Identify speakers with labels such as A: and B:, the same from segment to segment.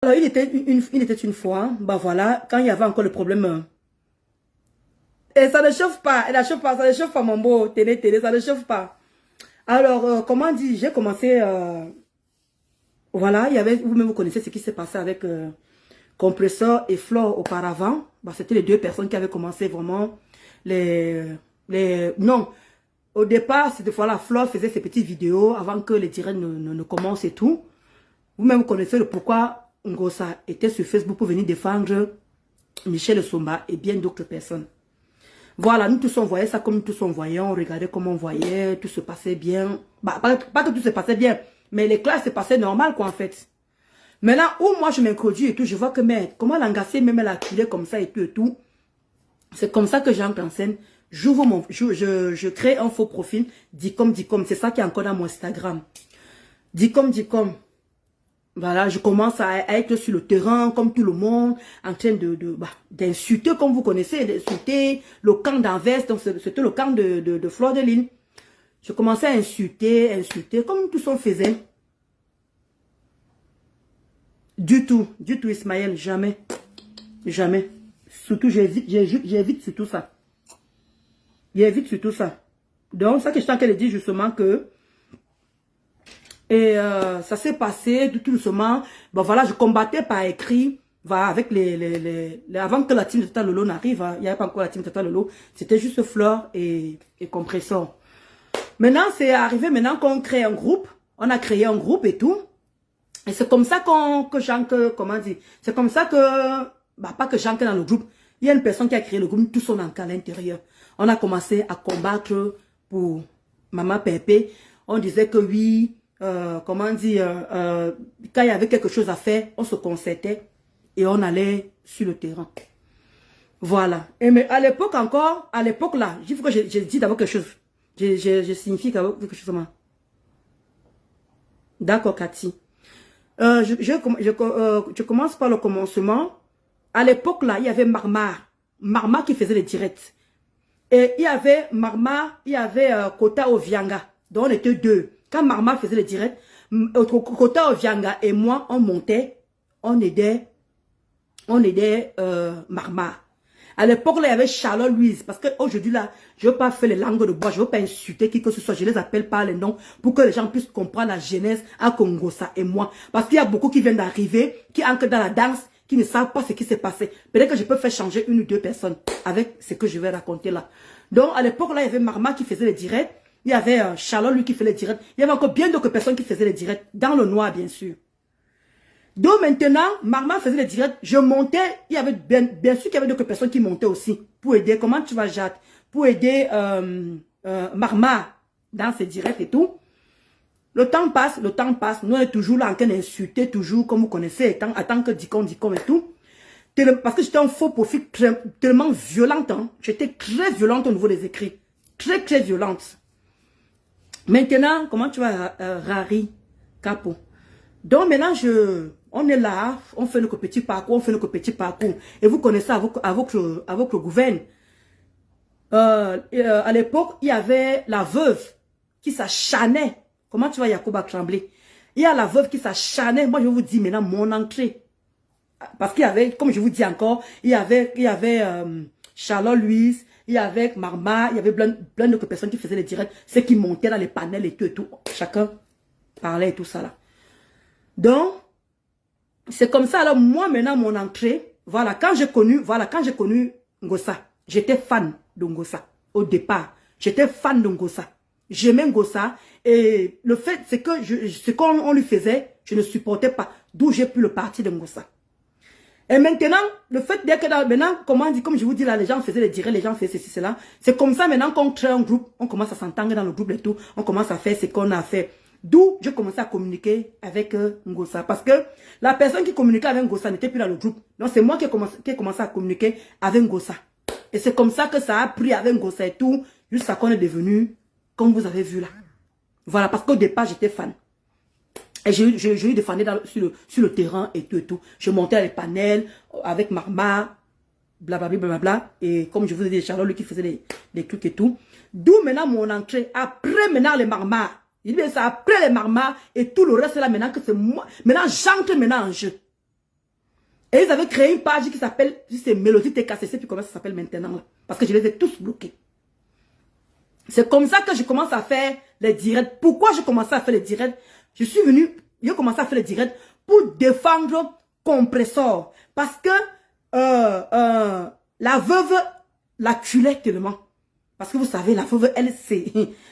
A: Alors, il était une fois, bah voilà, quand il y avait encore le problème. Et ça ne chauffe pas, elle ne chauffe pas, ça ne chauffe pas, mon beau, télé, ça ne chauffe pas. Alors, comment dire, j'ai commencé, voilà, il y avait, vous-même vous connaissez ce qui s'est passé avec Compresseur et Flore auparavant. Bah, c'était les deux personnes qui avaient commencé vraiment non, au départ, c'était voilà, Flore faisait ses petites vidéos avant que les directs ne commencent et tout. Vous-même vous connaissez le pourquoi Ngosa était sur Facebook pour venir défendre Michel Somba et bien d'autres personnes. Voilà, nous tous on voyait ça comme nous tous on voyait, on regardait comment on voyait, tout se passait bien. Bah, pas que tout se passait bien, mais les classes se passaient normal quoi en fait. Maintenant, où moi je m'introduis et tout, je vois que mais comment l'engager même elle a acculé comme ça et tout. C'est comme ça que j'entre en scène. J'ouvre mon, je crée un faux profil, dit comme, c'est ça qui est encore dans mon Instagram. Dit comme. Voilà, je commence à être sur le terrain, comme tout le monde, en train d'insulter, comme vous connaissez, d'insulter le camp d'Anvers, donc c'était le camp de Fleur de Lys. Je commençais à insulter, comme tout on faisait. Du tout, Ismaël, jamais. Jamais. Surtout, j'évite surtout ça. J'évite surtout ça. Donc, ça que je suis en train de dire justement que et ça s'est passé tout doucement. Bon voilà, je combattais par écrit. Voilà, avec avant que la team de Tata Lolo n'arrive, il n'y avait pas encore la team de Tata Lolo. C'était juste Fleur et Compresseur. Maintenant, c'est arrivé maintenant qu'on crée un groupe. On a créé un groupe et tout. Et c'est comme ça comment dire, c'est comme ça que, bah pas que j'entre dans le groupe. Il y a une personne qui a créé le groupe, tout son encas à l'intérieur. On a commencé à combattre pour Maman Pépé. On disait que oui, comment dire, quand il y avait quelque chose à faire, on se concertait et on allait sur le terrain. Voilà. Et mais à l'époque encore, à l'époque là, il faut que je dis d'abord quelque chose. Je signifie quelque chose. D'accord, Cathy. Je commence par le commencement. À l'époque là, il y avait Marma qui faisait les directs. Et il y avait Marma, il y avait Kota Ovianga. Donc on était deux. Quand Marma faisait les directs, Kota Ovianga et moi, on montait, on aidait Marma. À l'époque, là, il y avait Charlotte Louise. Parce qu'aujourd'hui, là, je ne veux pas faire les langues de bois. Je ne veux pas insulter qui que ce soit. Je les appelle par les noms pour que les gens puissent comprendre la genèse à Kongosa et moi. Parce qu'il y a beaucoup qui viennent d'arriver, qui entrent dans la danse, qui ne savent pas ce qui s'est passé. Peut-être que je peux faire changer une ou deux personnes avec ce que je vais raconter là. Donc, à l'époque, là, il y avait Marma qui faisait les directs. Il y avait Charlotte, lui, qui faisait les directs. Il y avait encore bien d'autres personnes qui faisaient les directs. Dans le noir, bien sûr. Donc maintenant, Marma faisait les directs, je montais, il y avait bien sûr qu'il y avait d'autres personnes qui montaient aussi, pour aider, comment tu vas Jade, pour aider Marma dans ses directs et tout. Le temps passe, nous on est toujours là en train d'insulter, toujours comme vous connaissez, en tant que dicom et tout. Parce que j'étais un faux profil tellement violent, hein. J'étais très violente au niveau des écrits, très violente. Maintenant, comment tu vas Rari, Capo. Donc maintenant, on est là, on fait notre petit parcours, Et vous connaissez avec le gouvernement. À l'époque, il y avait la veuve qui s'acharnait. Comment tu vois Yacouba Tremblay? Il y a la veuve qui s'acharnait. Moi, je vous dis maintenant mon entrée. Parce qu'il y avait, comme je vous dis encore, il y avait Charlotte Louise, il y avait Marma, il y avait plein d'autres personnes qui faisaient les directs. Ceux qui montaient dans les panels et tout. Chacun parlait et tout ça là. Donc, c'est comme ça, alors moi maintenant mon entrée, voilà, quand j'ai connu Ngosa, j'étais fan de Ngosa, au départ, j'étais fan de Ngosa, j'aimais Ngosa, et le fait, c'est que ce qu'on lui faisait, je ne supportais pas, d'où j'ai pris le parti de Ngosa. Et maintenant, le fait d'être que maintenant, comme je vous dis là, les gens faisaient les directs, les gens faisaient ceci, cela, c'est comme ça maintenant qu'on crée un groupe, on commence à s'entendre dans le groupe et tout, on commence à faire ce qu'on a fait. D'où je commençais à communiquer avec Ngosa. Parce que la personne qui communiquait avec Ngosa n'était plus dans le groupe. Donc c'est moi qui ai commencé à communiquer avec Ngosa. Et c'est comme ça que ça a pris avec Ngosa et tout, jusqu'à qu'on est devenu, comme vous avez vu là. Voilà, parce qu'au départ j'étais fan. Et je lui défendais sur le terrain et tout. Je montais à les panels avec Marma, blablabla. Et comme je vous ai dit, Charlotte, lui qui faisait les trucs et tout. D'où maintenant mon entrée. Après maintenant les Marma. Il dit ça après les Marma et tout le reste là maintenant que c'est moi. Maintenant j'entre maintenant en jeu. Et ils avaient créé une page qui s'appelle, c'est Mélodie TKCC, puis comment ça s'appelle maintenant là. Parce que je les ai tous bloqués. C'est comme ça que je commence à faire les directs. Pourquoi je commençais à faire les directs? Je suis venu, j'ai commencé à faire les directs pour défendre Compressor. Parce que la veuve l'acculait tellement. Parce que vous savez, la veuve, elle, c'est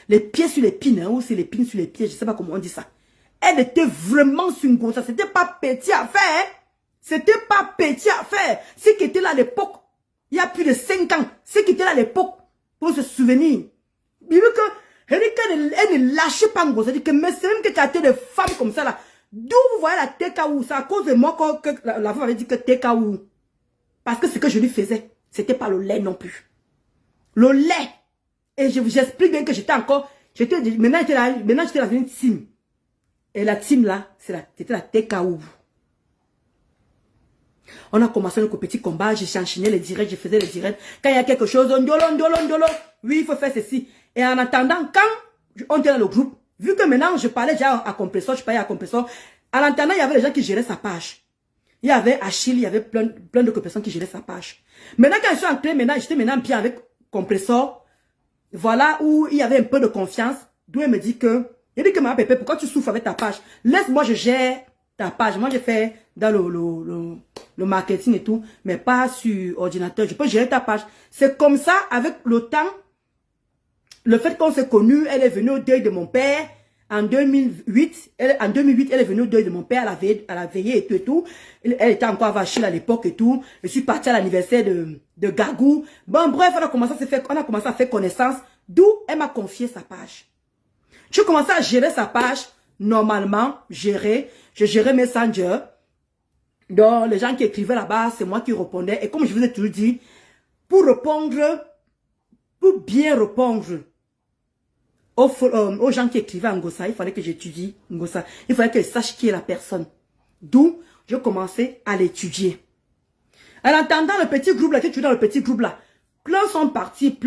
A: les pieds sur les pines, hein, ou c'est les pines sur les pieds, je ne sais pas comment on dit ça. Elle était vraiment sur une grosse, ça c'était pas petit à faire, hein. C'était pas petit à faire. Ce qui était là à l'époque, il y a plus de 5 ans, ce qui était là à l'époque, pour se souvenir. Il veut que, elle ne lâche pas en gros. C'est-à-dire que, mais c'est même que tu as été des femmes comme ça là. D'où vous voyez la TKO, c'est à cause de moi que la femme avait dit que TKO. Parce que ce que je lui faisais, c'était pas le lait non plus. Le lait. Et j'explique bien que j'étais encore, maintenant j'étais dans une team. Et la team là, c'était la TKO. On a commencé le petit combat, j'ai enchaîné les directs, je faisais les directs. Quand il y a quelque chose, ndolo, oui, il faut faire ceci. Et en attendant, quand on était dans le groupe, vu que maintenant je parlais déjà à Compressor, je parlais à Compressor, en attendant, il y avait les gens qui géraient sa page. Il y avait Achille, il y avait plein de personnes qui géraient sa page. Maintenant, quand je suis entré, j'étais maintenant bien avec Compressor. Voilà où il y avait un peu de confiance. D'où elle me dit que, il dit que ma pépé, pourquoi tu souffres avec ta page? Laisse-moi, je gère ta page. Moi, j'ai fait dans le marketing et tout, mais pas sur ordinateur. Je peux gérer ta page. C'est comme ça, avec le temps, le fait qu'on s'est connus, elle est venue au deuil de mon père. En 2008, elle est venue au deuil de mon père à la veillée et tout. Elle était encore à Achille à l'époque et tout. Je suis partie à l'anniversaire de Gagou. Bon, bref, on a commencé à faire connaissance. D'où elle m'a confié sa page. Je commençais à gérer sa page, normalement, je gérais Messenger. Donc, les gens qui écrivaient là-bas, c'est moi qui répondais. Et comme je vous ai toujours dit, pour bien répondre aux gens qui écrivaient en Ngossa, il fallait que j'étudie Ngossa. Il fallait que je sache qui est la personne. D'où, je commençais à l'étudier. En attendant le petit groupe là, dans le petit groupe là, plein sont partis,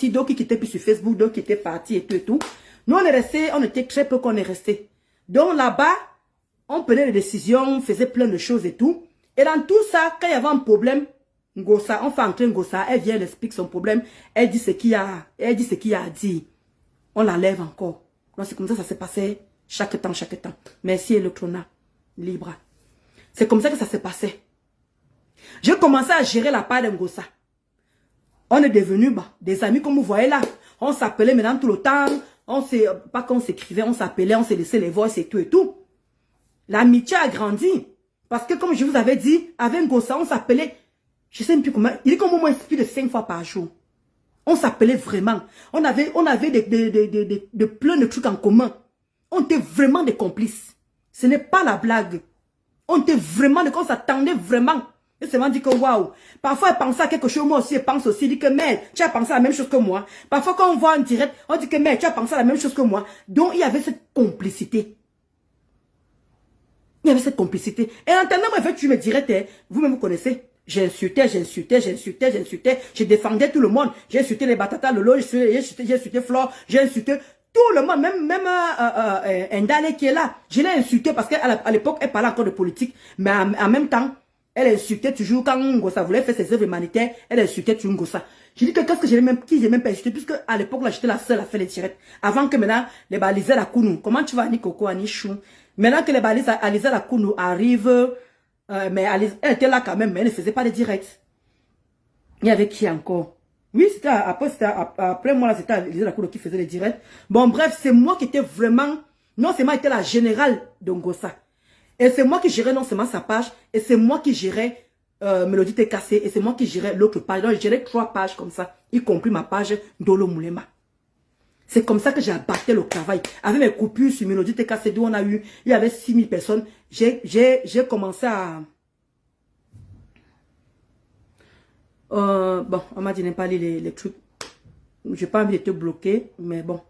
A: d'autres qui quittaient plus sur Facebook, d'autres qui étaient partis et tout. Nous, on était très peu qu'on est resté. Donc là-bas, on prenait des décisions, on faisait plein de choses et tout. Et dans tout ça, quand il y avait un problème, Ngossa, on fait entrer Ngossa, elle vient, elle explique son problème, elle dit ce qu'il y a à dire. On la lève encore. Donc c'est comme ça s'est passé chaque temps. Merci Electrona, Libra. C'est comme ça que ça s'est passé. J'ai commencé à gérer la part d'Ngossa. On est devenus des amis comme vous voyez là. On s'appelait maintenant tout le temps. Pas qu'on s'écrivait, on s'appelait, on s'est laissé les voix et tout. L'amitié a grandi. Parce que comme je vous avais dit, avec Ngossa, on s'appelait, je sais même plus comment, il est comme au moins plus de 5 fois par jour. On s'appelait vraiment. On avait de plein de trucs en commun. On était vraiment des complices. Ce n'est pas la blague. On était vraiment, on s'attendait vraiment. Et c'est vraiment dit que waouh. Parfois, elle pensait à quelque chose, moi aussi, elle pense aussi. Elle dit que mais tu as pensé à la même chose que moi. Parfois, quand on voit en direct, on dit que mais tu as pensé à la même chose que moi. Donc, il y avait cette complicité. Il y avait cette complicité. Et en attendant, en fait, tu me dirais, vous-même vous connaissez. J'insultais, je défendais tout le monde. J'ai insulté les Batata, Lolo, j'ai insulté Flore, j'ai insulté tout le monde, même Ndale qui est là. Je l'ai insulté parce qu'à l'époque, elle parlait encore de politique, mais en même temps, elle insultait toujours quand Ngossa voulait faire ses œuvres humanitaires, elle insultait toujours Ngossa. Je dis que qu'est-ce que j'ai même pas insulté, puisque à l'époque, là, j'étais la seule à faire les directs. Avant que maintenant, les balisés la Kounou. Comment tu vas, Ani Coco, Ani Chou? Maintenant que les balisés la Kounou arrivent, mais elle était là quand même, mais elle ne faisait pas de directs. Il y avait qui encore? Oui, après moi, là, c'était Lisa Lacour qui faisait les directs. Bon, bref, c'est moi qui étais vraiment, non seulement était la générale de Ngossa. Et c'est moi qui gérais non seulement sa page, et c'est moi qui gérais Mélodie TKC, et c'est moi qui gérais l'autre page. Donc, je gérais 3 pages comme ça, y compris ma page Dolo Moulema. C'est comme ça que j'ai abattu le travail. Avec mes coupures sur Mélodie TKC, d'où on a eu, il y avait 6000 personnes. J'ai commencé à... bon, on m'a dit n'aime pas lire les trucs. J'ai pas envie de te bloquer, mais bon.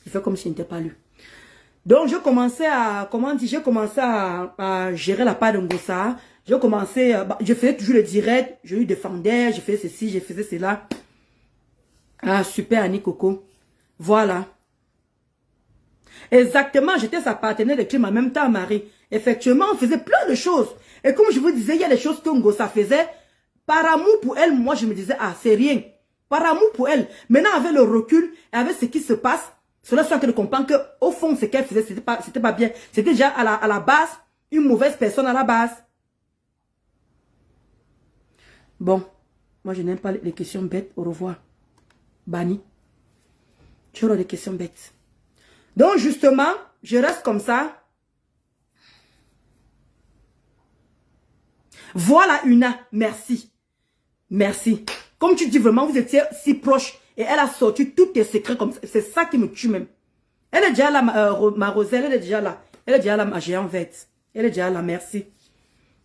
A: Je fais comme si je n'étais pas lu. Donc, je commençais à... Comment dire? J'ai commencé à gérer la part de Ngossa. Je faisais toujours le direct. Je lui défendais. Je faisais ceci, je faisais cela. Ah, super, Annie Coco. Voilà. Exactement, j'étais sa partenaire de crime en même temps, Marie. Effectivement, on faisait plein de choses. Et comme je vous disais, il y a des choses que Ngosa faisait. Par amour pour elle, moi, je me disais, ah, c'est rien. Par amour pour elle. Maintenant, avec le recul et avec ce qui se passe, cela soit que de comprendre qu'au fond, ce qu'elle faisait, c'était pas bien. C'était déjà à la base, une mauvaise personne à la base. Bon, moi, je n'aime pas les questions bêtes. Au revoir. Banni. Tu auras des questions bêtes. Donc, justement, je reste comme ça. Voilà Una, merci. Merci. Comme tu dis vraiment, vous étiez si proches et elle a sorti tous tes secrets comme ça. C'est ça qui me tue même. Elle est déjà là, ma Roselle, elle est déjà là. Elle est déjà là, ma géante verte. Elle est déjà là, merci.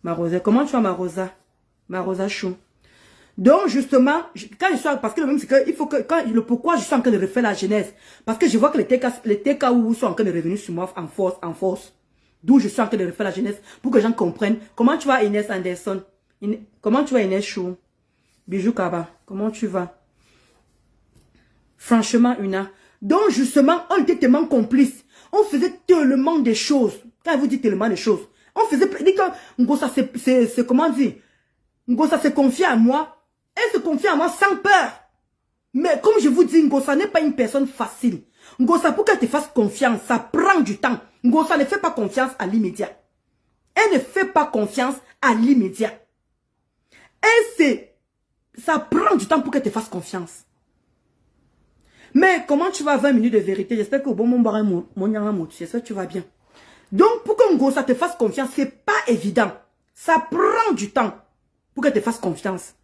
A: Ma Roselle, comment tu vas ma Rosa? Ma Rosa chou. Donc justement, quand je suis, parce que le même c'est que il faut que, pourquoi je suis en train de refaire la genèse. Parce que je vois que les TKO sont en train de revenir sur moi en force. D'où je suis en train de refaire la jeunesse pour que les gens comprennent. Comment tu vas Inès Anderson? Comment tu vas Inès Chou? Bijou Kaba, comment tu vas? Franchement, Una. Donc justement, on était tellement complices. On faisait tellement de choses. Quand je vous dis tellement de choses. On faisait... Ngosa, c'est comment dire? Ngosa se confie à moi. Elle se confie à moi sans peur. Mais comme je vous dis, Ngosa n'est pas une personne facile. Ngosa, pour qu'elle te fasse confiance, ça prend du temps. Ngosa ne fait pas confiance à l'immédiat. Elle ne fait pas confiance à l'immédiat. Ça prend du temps pour qu'elle te fasse confiance. Mais comment tu vas 20 minutes de vérité? J'espère que au bon moment, j'espère que tu vas bien. Donc, pour que Ngosa te fasse confiance, c'est pas évident. Ça prend du temps pour qu'elle te fasse confiance.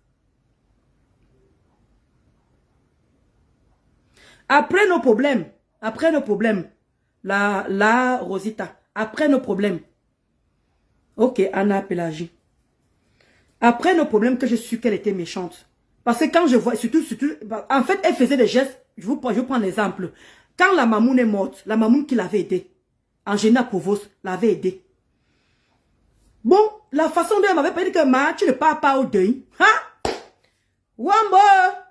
A: Après nos problèmes, la Rosita, après nos problèmes. Ok, Anna Pélagie. Après nos problèmes que je suis qu'elle était méchante. Parce que quand je vois, surtout, en fait, elle faisait des gestes, je prends l'exemple. Quand la mamoune est morte, la mamoune qui l'avait aidée, Angéna Provost l'avait aidée. Bon, la façon dont elle m'avait pas dit que tu ne pars pas au deuil. Hein? Wambo!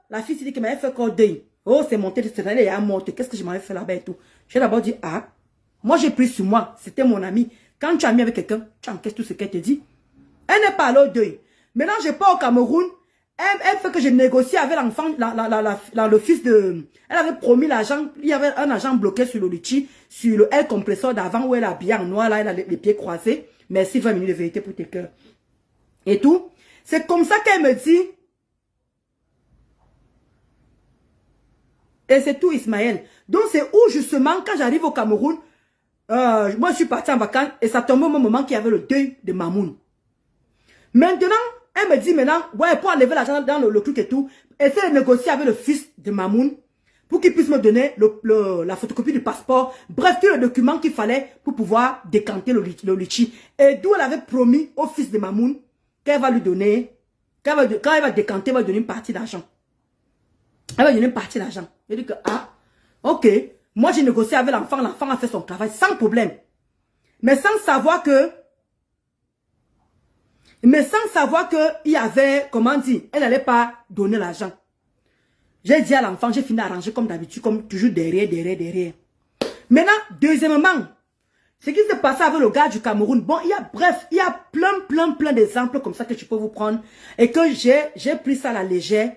A: La fille s'est dit qu'elle m'avait fait qu'au deuil. Oh, c'est monté, elle est morte. Qu'est-ce que je m'avais fait là-bas et tout? J'ai d'abord dit, ah, moi j'ai pris sur moi, c'était mon ami. Quand tu as mis avec quelqu'un, tu encaisses tout ce qu'elle te dit. Elle n'est pas allée au deuil. Maintenant, je pars au Cameroun. Elle fait que je négocie avec l'enfant, le fils de... Elle avait promis l'argent. Il y avait un agent bloqué sur le litchi, sur le L compresseur d'avant où elle a habillé en noir, là, elle a les pieds croisés. Merci, 20 minutes de vérité pour tes cœurs. Et tout. C'est comme ça qu'elle me dit. Et c'est tout, Ismaël. Donc, c'est où, justement, quand j'arrive au Cameroun, moi, je suis partie en vacances et ça tombait au moment qu'il y avait le deuil de Mamoun. Maintenant, elle me dit maintenant, ouais, pour enlever l'argent dans le truc et tout, essaie de négocier avec le fils de Mamoun pour qu'il puisse me donner la photocopie du passeport. Bref, tous les documents qu'il fallait pour pouvoir décanter le litchi. Et d'où elle avait promis au fils de Mamoun qu'elle va lui donner, quand elle va décanter, elle va lui donner une partie d'argent. Elle va lui donner une partie d'argent. Je dis que, ah, ok. Moi, j'ai négocié avec l'enfant. L'enfant a fait son travail sans problème. Mais sans savoir que il y avait, comment dire, elle n'allait pas donner l'argent. J'ai dit à l'enfant, j'ai fini d'arranger comme d'habitude, comme toujours derrière. Maintenant, deuxièmement, ce qui s'est passé avec le gars du Cameroun, bon, il y a plein d'exemples comme ça que je peux vous prendre et que j'ai pris ça à la légère